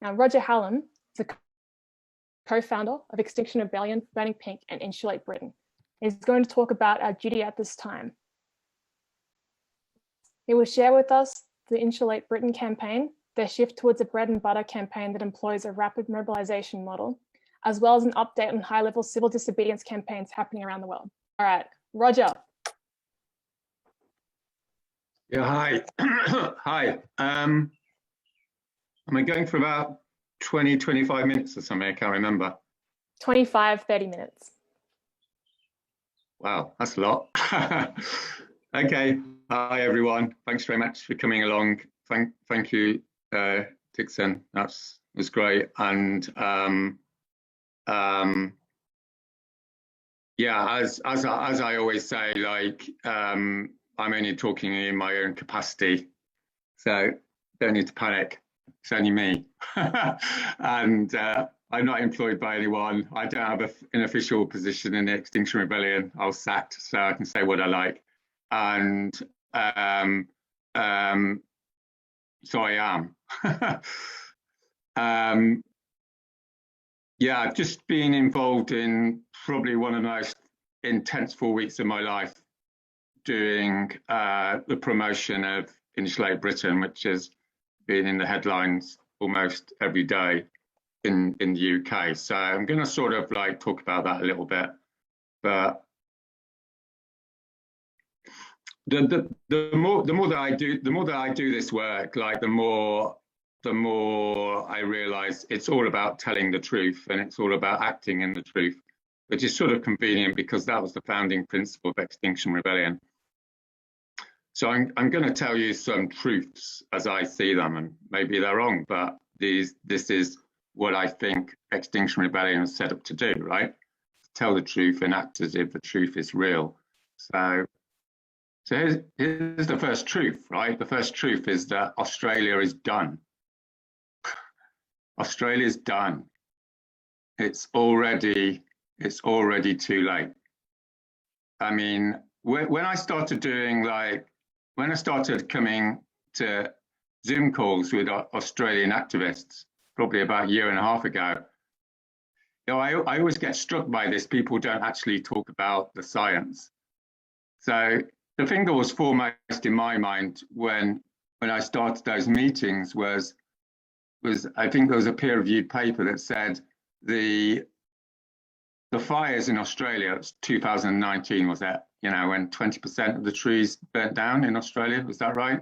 Now, Roger Hallam is a co-founder of Extinction Rebellion, Burning Pink, and Insulate Britain. He's going to talk about our duty at this time. He will share with us the Insulate Britain campaign, their shift towards a bread and butter campaign that employs a rapid mobilization model, as well as an update on high-level civil disobedience campaigns happening around the world. All right, Roger. Yeah, hi. Hi. Am I going for about 20, 25 minutes or something? I can't remember. 25, 30 minutes. Wow, that's a lot. Okay. Hi, everyone. Thanks very much for coming along. Thank you, Dixon. Was great. And yeah, as I always say, like I'm only talking in my own capacity, so don't need to panic. It's only me, and I'm not employed by anyone. I don't have an official position in the Extinction Rebellion. I was sacked, so I can say what I like, and so I am. Yeah, I've just been involved in probably one of the most intense 4 weeks of my life doing the promotion of Insulate Britain, which has been in the headlines almost every day in the UK. So I'm going to sort of like talk about that a little bit, but the more that I do this work, like the more I realize it's all about telling the truth, and it's all about acting in the truth, which is sort of convenient because that was the founding principle of Extinction Rebellion. So I'm going to tell you some truths as I see them, and maybe they're wrong, but this is what I think Extinction Rebellion is set up to do, right? To tell the truth and act as if the truth is real. So here's the first truth, right? The first truth is that Australia is done. Australia's done. It's already too late. I mean, when I started coming to Zoom calls with Australian activists, probably about a year and a half ago, you know, I always get struck by this. People don't actually talk about the science. So the thing that was foremost in my mind when I started those meetings was I think there was a peer-reviewed paper that said the fires in Australia, it was 2019, was that, you know, when 20% of the trees burnt down in Australia, was that right?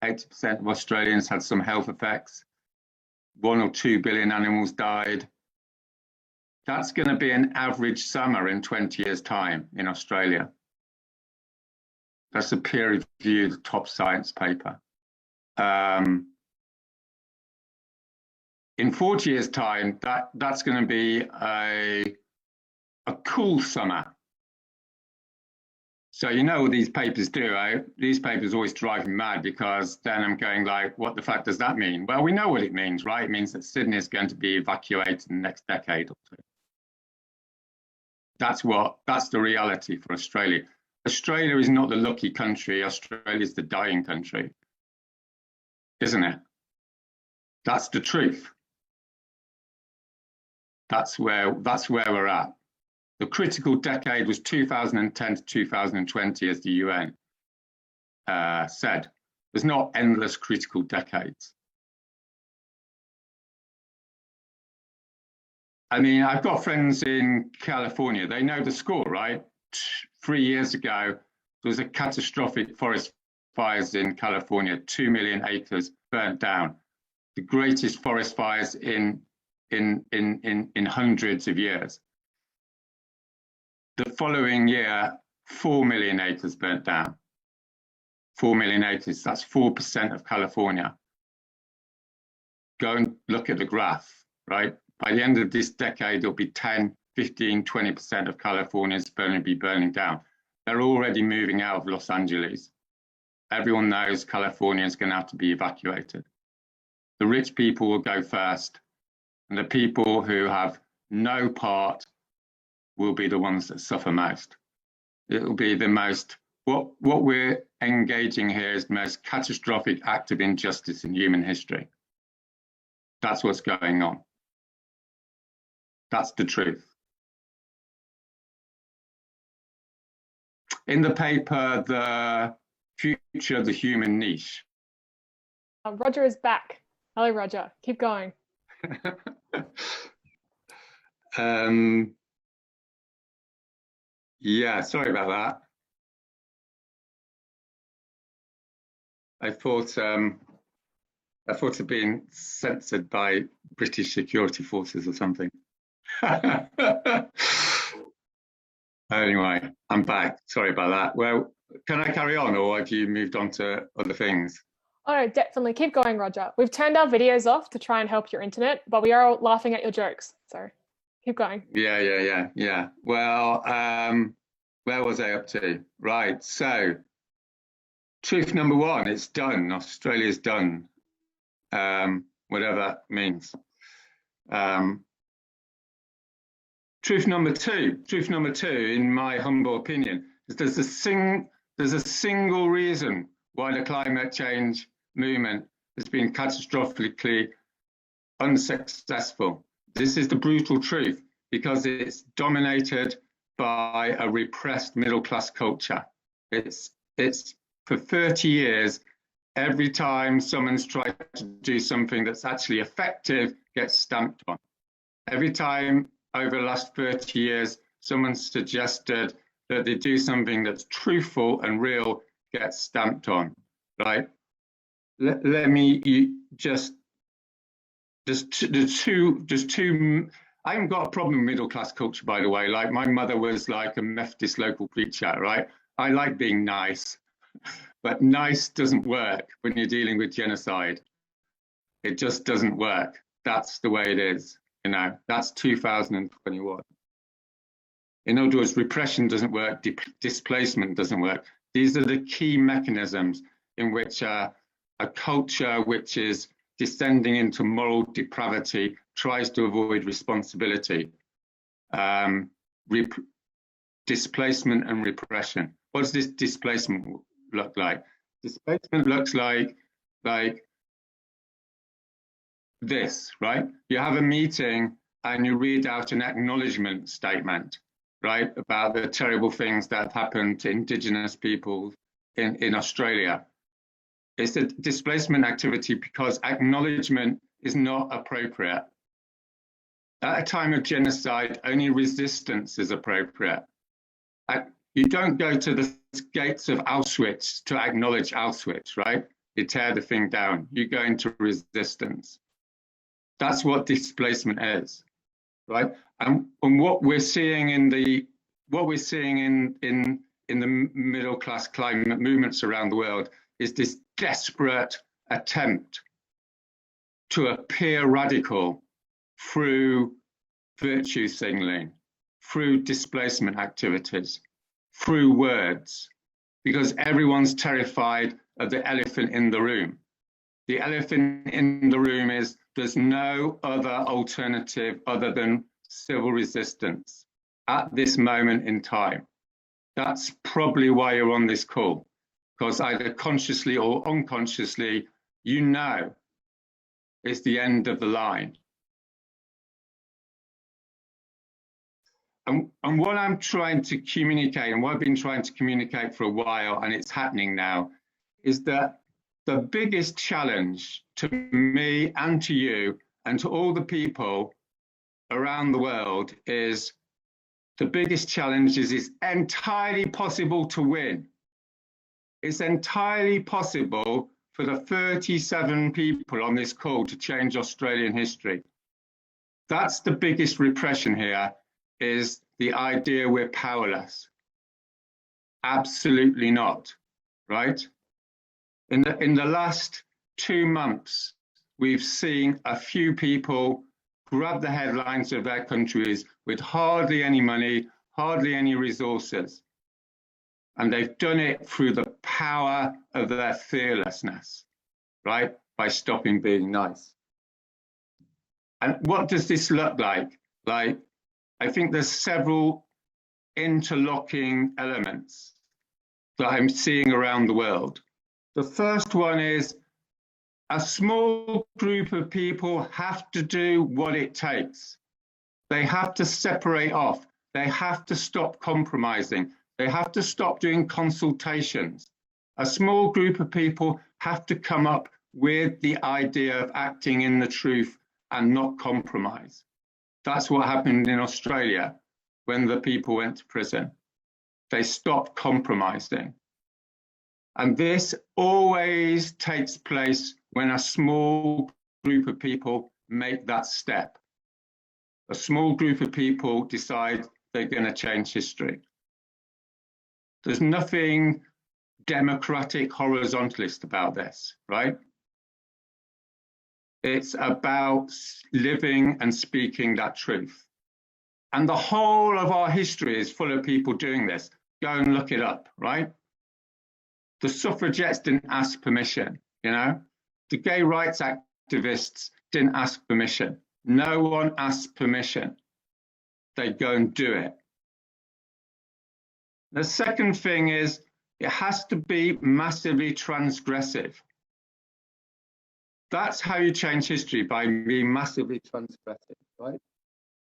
80% of Australians had some health effects. 1 or 2 billion animals died. That's going to be an average summer in 20 years' time in Australia. That's a peer-reviewed top science paper. In 40 years' time, that's going to be a cool summer. So you know what these papers do, right? These papers always drive me mad because then I'm going like, what the fuck does that mean? Well, we know what it means, right? It means that Sydney is going to be evacuated in the next decade or two. That's the reality for Australia. Australia is not the lucky country. Australia is the dying country, isn't it? That's the truth. That's where we're at. The critical decade was 2010 to 2020, as the UN said. There's not endless critical decades. I mean, I've got friends in California. They know the score, right? 3 years ago, there was a catastrophic forest fires in California. 2 million acres burnt down. The greatest forest fires in hundreds of years. The following year, 4 million acres burnt down. 4 million acres, that's 4% of California. Go and look at the graph, right? By the end of this decade, it'll be 10, 15, 20% of California is going to be burning down. They're already moving out of Los Angeles. Everyone knows California is going to have to be evacuated. The rich people will go first, and the people who have no part will be the ones that suffer most. It will be the most, what we're engaging here is the most catastrophic act of injustice in human history. That's what's going on. That's the truth. In the paper, The Future of the Human Niche. Roger is back. Hello, Roger. Keep going. Yeah, sorry about that. I thought of being censored by British security forces or something. Anyway, I'm back. Sorry about that. Well, can I carry on, or have you moved on to other things? Oh, no, definitely. Keep going, Roger. We've turned our videos off to try and help your internet, but we are laughing at your jokes. So keep going. Yeah. Well, where was I up to? Right. So, truth number one, it's done. Australia's done. Whatever that means. Truth number two, in my humble opinion, is there's a single reason why the climate change movement has been catastrophically unsuccessful. This is the brutal truth, because it's dominated by a repressed middle-class culture. It's for 30 years, every time someone's tried to do something that's actually effective, gets stamped on. Every time over the last 30 years, someone suggested that they do something that's truthful and real, gets stamped on, right? Let me just two. I haven't got a problem with middle class culture, by the way. Like, my mother was like a Methodist local preacher, right? I like being nice, but nice doesn't work when you're dealing with genocide. It just doesn't work. That's the way it is. You know, that's 2021. In other words, repression doesn't work, displacement doesn't work. These are the key mechanisms in which a culture which is descending into moral depravity tries to avoid responsibility. Displacement and repression. What does this displacement look like? Displacement looks like this, right? You have a meeting and you read out an acknowledgement statement, right, about the terrible things that have happened to Indigenous people in Australia. It's a displacement activity because acknowledgement is not appropriate. At a time of genocide, only resistance is appropriate. You don't go to the gates of Auschwitz to acknowledge Auschwitz, right? You tear the thing down. You go into resistance. That's what displacement is, right? And what we're seeing in the middle class climate movements around the world is this desperate attempt to appear radical through virtue signaling, through displacement activities, through words, because everyone's terrified of the elephant in the room. The elephant in the room is there's no other alternative other than civil resistance at this moment in time. That's probably why you're on this call, because either consciously or unconsciously, you know it's the end of the line. And what I'm trying to communicate, and what I've been trying to communicate for a while, and it's happening now, is that the biggest challenge to me and to you and to all the people around the world is it's entirely possible to win. It's entirely possible for the 37 people on this call to change Australian history. That's the biggest repression here, is the idea we're powerless. Absolutely not, right? In the last 2 months, we've seen a few people grab the headlines of their countries with hardly any money, hardly any resources. And they've done it through the power of their fearlessness, right? By stopping being nice. And what does this look like? Like, I think there's several interlocking elements that I'm seeing around the world. The first one is A small group of people have to do what it takes. They have to separate off. They have to stop compromising. They have to stop doing consultations. A small group of people have to come up with the idea of acting in the truth and not compromise. That's what happened in Australia when the people went to prison. They stopped compromising. And this always takes place when a small group of people make that step. A small group of people decide they're going to change history. There's nothing democratic horizontalist about this, right? It's about living and speaking that truth. And the whole of our history is full of people doing this. Go and look it up, right? The suffragettes didn't ask permission, you know? The gay rights activists didn't ask permission. No one asks permission. They go and do it. The second thing is it has to be massively transgressive. That's how you change history, by being massively transgressive, right?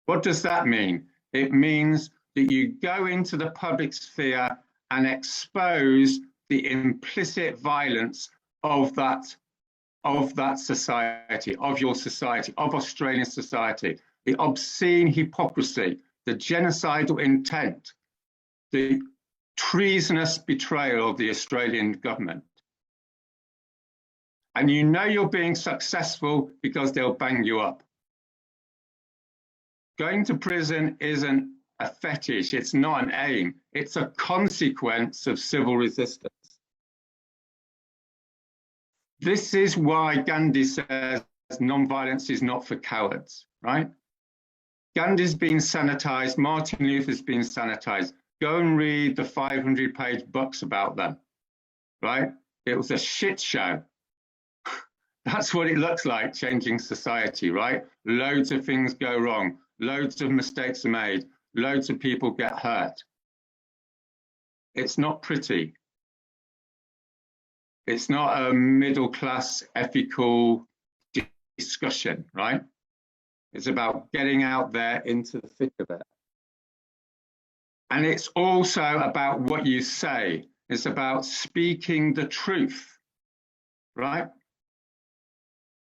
What does that mean? It means that you go into the public sphere and expose the implicit violence of that society, of your society, of Australian society, the obscene hypocrisy, the genocidal intent, the treasonous betrayal of the Australian government. And you know you're being successful because they'll bang you up. Going to prison isn't a fetish, it's not an aim, it's a consequence of civil resistance. This is why Gandhi says non-violence is not for cowards, right? Gandhi's been sanitized, Martin Luther's been sanitized. Go and read the 500-page books about them, right? It was a shit show. That's what it looks like, changing society, right? Loads of things go wrong, loads of mistakes are made, loads of people get hurt. It's not pretty. It's not a middle-class ethical discussion, right? It's about getting out there into the thick of it. And it's also about what you say. It's about speaking the truth, right?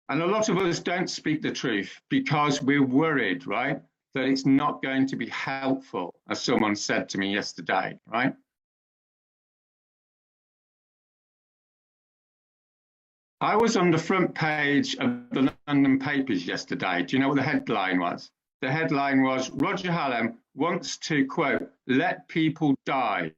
And a lot of us don't speak the truth because we're worried, right? That it's not going to be helpful, as someone said to me yesterday, right? I was on the front page of the London papers yesterday. Do you know what the headline was? The headline was, Roger Hallam wants to, quote, let people die.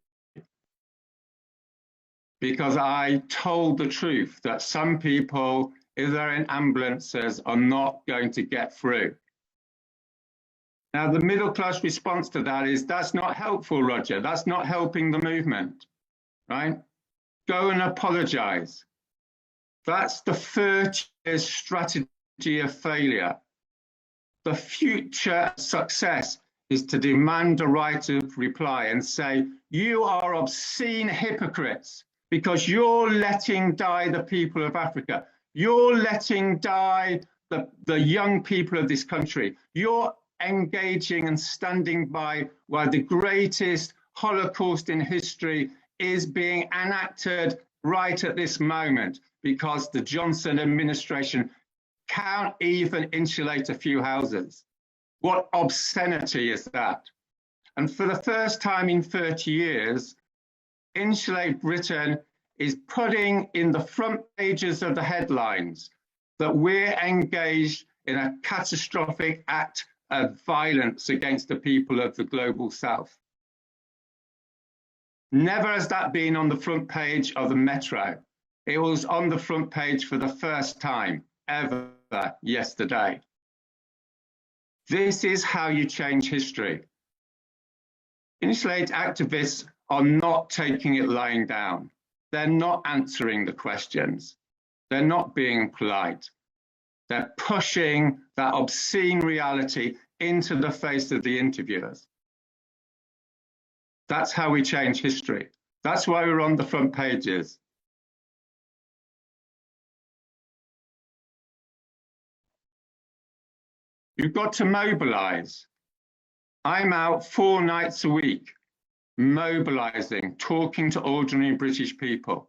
Because I told the truth that some people, if they're in ambulances, are not going to get through. Now, the middle class response to that is, that's not helpful, Roger. That's not helping the movement, right? Go and apologize. That's the 30 years strategy of failure. The future success is to demand a right of reply and say, you are obscene hypocrites because you're letting die the people of Africa. You're letting die the young people of this country. You're engaging and standing by while the greatest Holocaust in history is being enacted right at this moment because the Johnson administration can't even insulate a few houses. What obscenity is that? And for the first time in 30 years, Insulate Britain is putting in the front pages of the headlines that we're engaged in a catastrophic act of violence against the people of the global south. Never has that been on the front page of the Metro. It was on the front page for the first time ever yesterday. This is how you change history. Insulate activists are not taking it lying down. They're not answering the questions. They're not being polite. They're pushing that obscene reality into the face of the interviewers. That's how we change history. That's why we're on the front pages. You've got to mobilise. I'm out 4 nights a week, mobilising, talking to ordinary British people.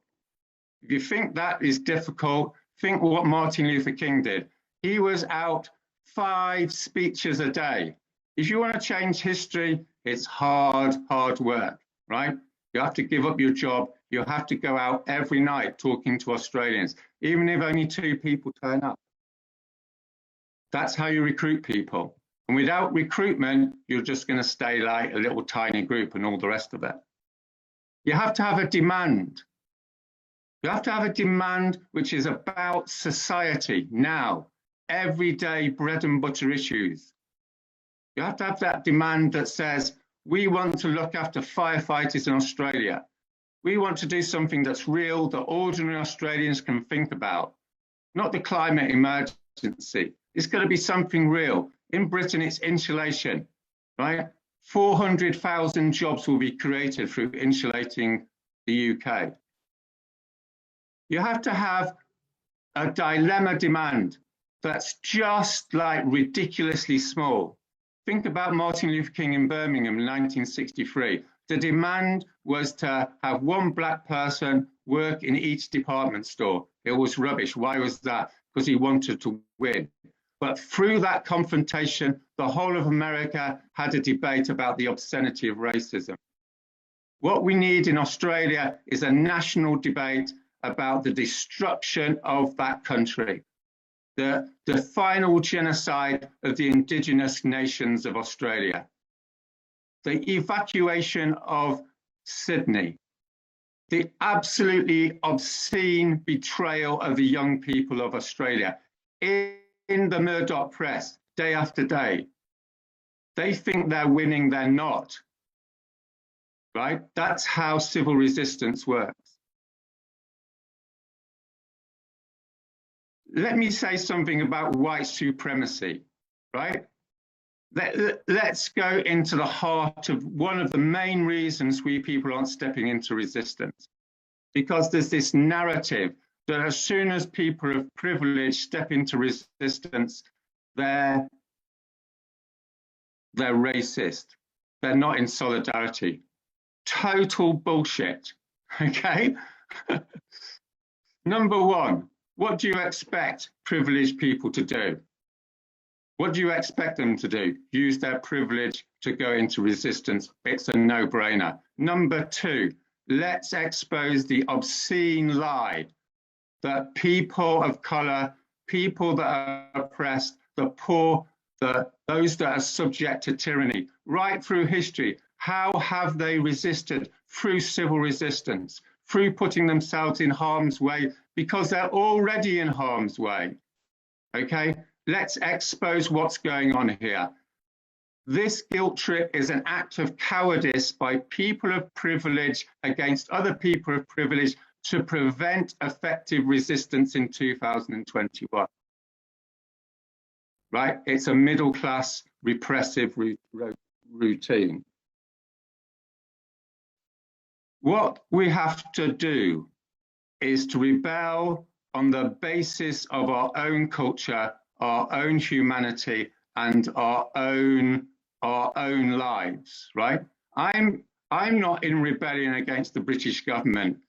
If you think that is difficult, think what Martin Luther King did. He was out 5 speeches a day. If you want to change history, it's hard work, right? You have to give up your job. You have to go out every night talking to Australians, even if only 2 people turn up. That's how you recruit people. And without recruitment, you're just going to stay like a little tiny group and all the rest of it. You have to have a demand. You have to have a demand which is about society now, everyday bread and butter issues. You have to have that demand that says, we want to look after firefighters in Australia. We want to do something that's real, that ordinary Australians can think about, not the climate emergency. It's going to be something real. In Britain, it's insulation, right? 400,000 jobs will be created through insulating the UK. You have to have a dilemma demand that's just like ridiculously small. Think about Martin Luther King in Birmingham in 1963. The demand was to have 1 black person work in each department store. It was rubbish. Why was that? Because he wanted to win. But through that confrontation, the whole of America had a debate about the obscenity of racism. What we need in Australia is a national debate about the destruction of that country, the final genocide of the indigenous nations of Australia, the evacuation of Sydney, the absolutely obscene betrayal of the young people of Australia. In the Murdoch press, day after day, they think they're winning, they're not, right? That's how civil resistance works. Let me say something about white supremacy, right? Let's go into the heart of one of the main reasons we people aren't stepping into resistance, because there's this narrative that as soon as people of privilege step into resistance, they're racist. They're not in solidarity. Total bullshit, okay? Number 1, what do you expect privileged people to do? What do you expect them to do? Use their privilege to go into resistance. It's a no-brainer. Number 2, let's expose the obscene lie that people of colour, people that are oppressed, the poor, those that are subject to tyranny, right through history, how have they resisted? Through civil resistance, through putting themselves in harm's way, because they're already in harm's way. Okay, let's expose what's going on here. This guilt trip is an act of cowardice by people of privilege against other people of privilege to prevent effective resistance in 2021. Right? It's a middle-class repressive routine. What we have to do is to rebel on the basis of our own culture, our own humanity, and our own lives, right? I'm not in rebellion against the British government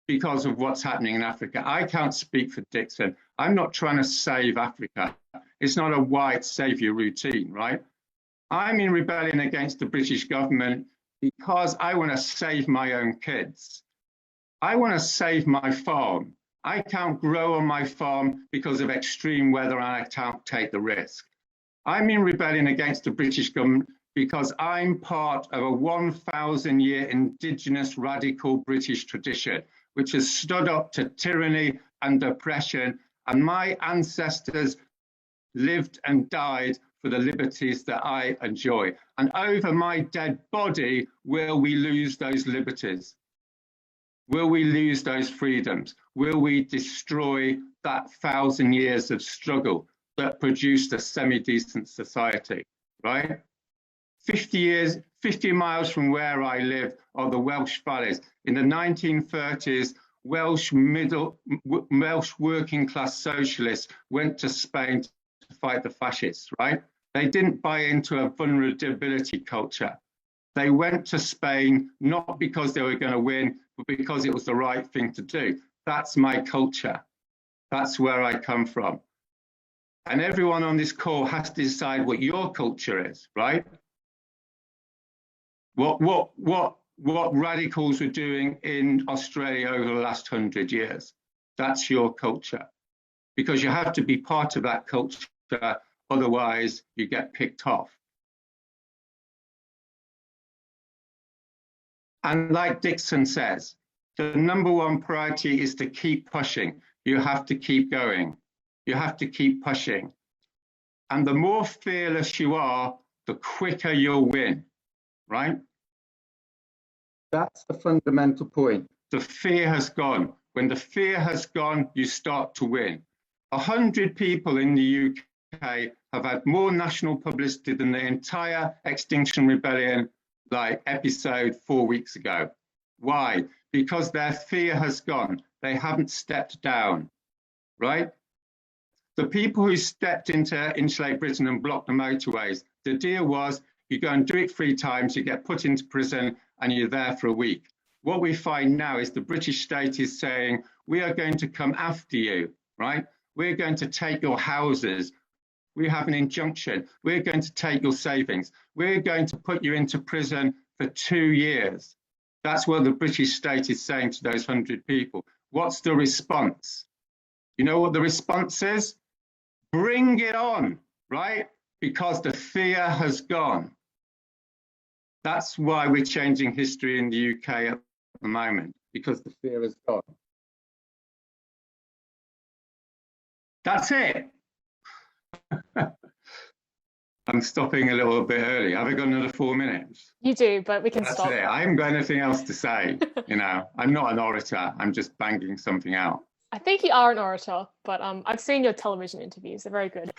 because of what's happening in Africa. I can't speak for Dixon. I'm not trying to save Africa. It's not a white saviour routine, right? I'm in rebellion against the British government because I want to save my own kids. I want to save my farm. I can't grow on my farm because of extreme weather and I can't take the risk. I'm in rebellion against the British government because I'm part of a 1,000-year indigenous radical British tradition, which has stood up to tyranny and oppression, and my ancestors lived and died for the liberties that I enjoy. And over my dead body, will we lose those liberties? Will we lose those freedoms? Will we destroy that 1,000 years of struggle that produced a semi-decent society, right? 50 miles from where I live are the Welsh valleys. In the 1930s, Welsh working class socialists went to Spain to fight the fascists, right? They didn't buy into a vulnerability culture. They went to Spain not because they were going to win, but because it was the right thing to do. That's my culture. That's where I come from. And everyone on this call has to decide what your culture is, right? What radicals were doing in Australia over the last 100 years. That's your culture. Because you have to be part of that culture, otherwise you get picked off. And like Dixon says, the number one priority is to keep pushing. You have to keep going. You have to keep pushing. And the more fearless you are, the quicker you'll win, right? That's the fundamental point. The fear has gone. When the fear has gone, you start to win. 100 people in the UK have had more national publicity than the entire Extinction Rebellion episode 4 weeks ago. Why? Because their fear has gone. They haven't stepped down, right? The people who stepped into Insulate Britain and blocked the motorways, the deal was you go and do it 3 times, you get put into prison and you're there for a week. What we find now is the British state is saying, we are going to come after you, right? We're going to take your houses. We have an injunction. We're going to take your savings. We're going to put you into prison for 2 years. That's what the British state is saying to those 100 people. What's the response? You know what the response is? Bring it on, right? Because the fear has gone. That's why we're changing history in the UK at the moment, because the fear has gone. That's it. I'm stopping a little bit early. Have I got another 4 minutes? You do, but we can That's stop. it. I haven't got anything else to say. You know, I'm not an orator. I'm just banging something out. I think you are an orator, but I've seen your television interviews. They're very good.